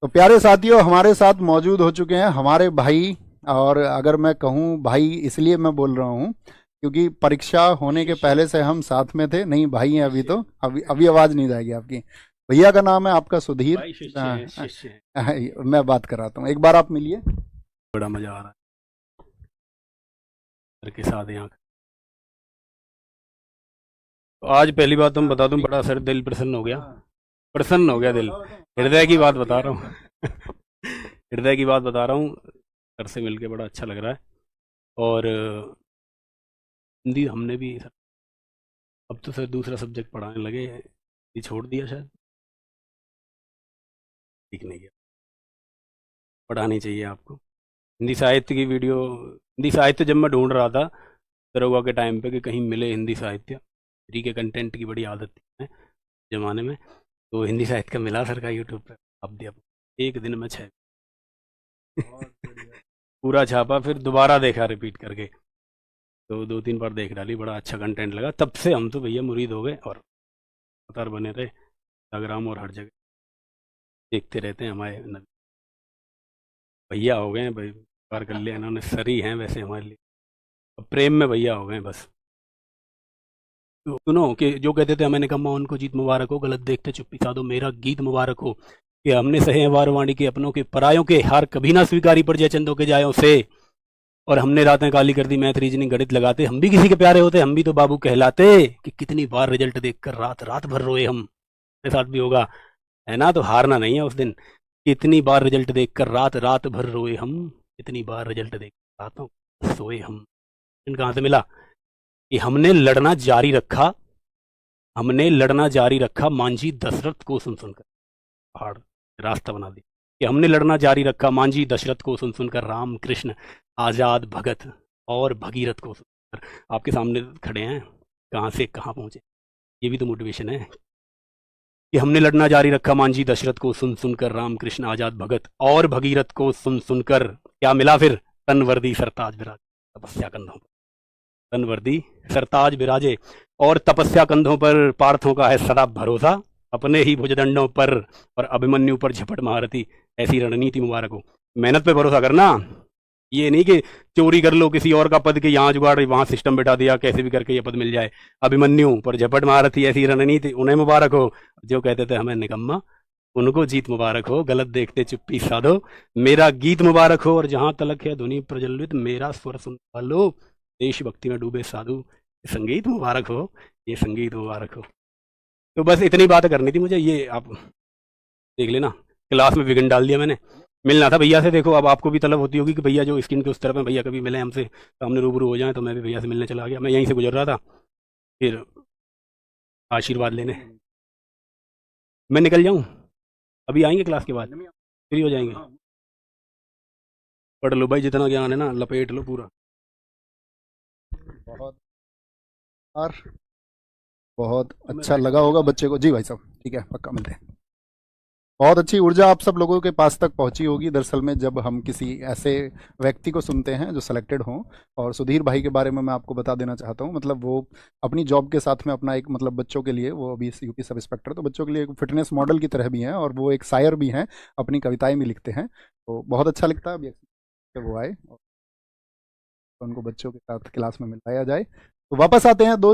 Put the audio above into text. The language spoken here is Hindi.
तो प्यारे साथियों, हमारे साथ मौजूद हो चुके हैं हमारे भाई। और अगर मैं कहूँ भाई, इसलिए मैं बोल रहा हूँ क्योंकि परीक्षा होने के शिष्य। पहले से हम साथ में थे। नहीं भाई हैं अभी, शिष्य। तो अभी अभी आवाज़ नहीं जाएगी आपकी। भैया का नाम है आपका सुधीर। भाई शिष्य आ, हैं, शिष्य हैं। आ, मैं बात कराता हूँ, एक बार आप मिलिए। बड़ा मजा आ रहा है सर के साथ यहाँ। तो आज पहली बात तुम बता दूं, बड़ा सर दिल प्रसन्न हो गया। प्रसन्न हो गया दिल। हृदय की बात बता रहा हूँ। हृदय की बात बता रहा हूँ। सर से मिलके बड़ा अच्छा लग रहा है। और हिंदी हमने भी सर, अब तो सर दूसरा सब्जेक्ट पढ़ाने लगे। ये छोड़ दिया शायद, ठीक नहीं किया। पढ़ानी चाहिए आपको हिंदी साहित्य की वीडियो। हिंदी साहित्य जब मैं ढूंढ रहा था दरोगा के टाइम पे कि कहीं मिले हिंदी साहित्य, फ्री के कंटेंट की बड़ी आदत थी जमाने में। तो हिंदी साहित्य का मिला सर का यूट्यूब पे। अब दिया एक दिन में 6। पूरा छापा, फिर दोबारा देखा रिपीट करके। तो 2-3 बार देख डाली, बड़ा अच्छा कंटेंट लगा। तब से हम तो भैया मुरीद हो गए और लगातार बने रहे। इंस्टाग्राम और हर जगह देखते रहते हैं हमारे भैया हो गए हैं भाई। पार कर लिया इन्होंने, सर ही हैं वैसे हमारे लिए। अब प्रेम में भैया हो गए हैं बस। तो सुनो कि जो कहते थे हमें निकम्मा उनको जीत मुबारक हो, गलत देखते चुप्पी साधो मेरा गीत मुबारक हो। कि हमने सहे वारवाणी के अपनों के परायों के हार कभी ना स्वीकारी पर जयचंदों के जायों से। और हमने रातें काली कर दी मैथ रीजनिंग गणित लगाते, हम भी किसी के प्यारे होते, हम भी तो बाबू कहलाते। कि कितनी बार रिजल्ट देखकर रात रात भर रोए हम। मेरे साथ भी होगा, है ना? तो हारना नहीं है उस दिन। कितनी बार रिजल्ट देखकर रात रात भर रोए हम। कितनी बार रिजल्ट देखकर रातों सोए हम। इन कहाँ से मिला? कि हमने लड़ना जारी रखा। हमने लड़ना जारी रखा मांझी दशरथ को सुन सुनकर। पहाड़ रास्ता बना दिया। कि हमने लड़ना जारी रखा मांझी दशरथ को सुन सुनकर, राम कृष्ण आजाद भगत और भगीरथ को सुनकर। आपके सामने खड़े हैं, कहाँ से कहाँ पहुंचे। ये भी तो मोटिवेशन है। कि हमने लड़ना जारी रखा मांझी दशरथ को सुन सुनकर, राम कृष्ण आजाद भगत और भगीरथ को सुन सुनकर। क्या मिला फिर? तन वर्दी सरताज विराज तपस्या कंधों पर। तन वर्दी सरताज विराजे और तपस्या कंधों पर, पार्थों का है सदा भरोसा अपने ही भुजदंडों पर। और अभिमन्यु पर झपट महारथी, ऐसी रणनीति मुबारक हो। मेहनत पे भरोसा करना, ये नहीं कि चोरी कर लो किसी और का पद के, यहाँ जुगाड़ वहां सिस्टम बिठा दिया, कैसे भी करके ये पद मिल जाए। अभिमन्यु पर झपट महारथी, ऐसी रणनीति उन्हें मुबारक हो। जो कहते थे हमें निकम्मा उनको जीत मुबारक हो, गलत देखते चुप्पी साधो मेरा गीत मुबारक हो। और जहां तलक है ध्वनि प्रज्वलित मेरा स्वर सुन लो, देशभक्ति में डूबे साधु संगीत मुबारक हो। ये संगीत मुबारक हो। तो बस इतनी बात करनी थी मुझे, ये आप देख लेना। क्लास में विघन डाल दिया मैंने। मिलना था भैया से। देखो अब आपको भी तलब होती होगी कि भैया जो स्क्रीन के उस तरफ है, भैया कभी मिले हमसे, सामने रूबरू हो जाए। तो मैं भी भैया से मिलने चला गया। मैं यहीं से गुजर रहा था, फिर आशीर्वाद लेने। मैं निकल जाऊं? अभी आएंगे क्लास के बाद, फ्री हो जाएंगे। पढ़ लो भाई, जितना ज्ञान है ना लपेट लो पूरा। बहुत और बहुत तो मैं अच्छा बैठ लगा के होगा लेता हूँ। बच्चे को। जी भाई साहब, ठीक है, पक्का मिलते हैं। बहुत अच्छी ऊर्जा आप सब लोगों के पास तक पहुंची होगी दरअसल में, जब हम किसी ऐसे व्यक्ति को सुनते हैं जो सिलेक्टेड हों। और सुधीर भाई के बारे में मैं आपको बता देना चाहता हूं, मतलब वो अपनी जॉब के साथ में अपना एक, मतलब बच्चों के लिए, वो अभी यूपी सब इंस्पेक्टर, तो बच्चों के लिए एक फिटनेस मॉडल की तरह भी हैं, और वो एक शायर भी हैं, अपनी कविताएं भी लिखते हैं। तो बहुत अच्छा लगता है अभी वो आए और उनको बच्चों के साथ क्लास में मिलाया जाए। तो वापस आते हैं दोस्त।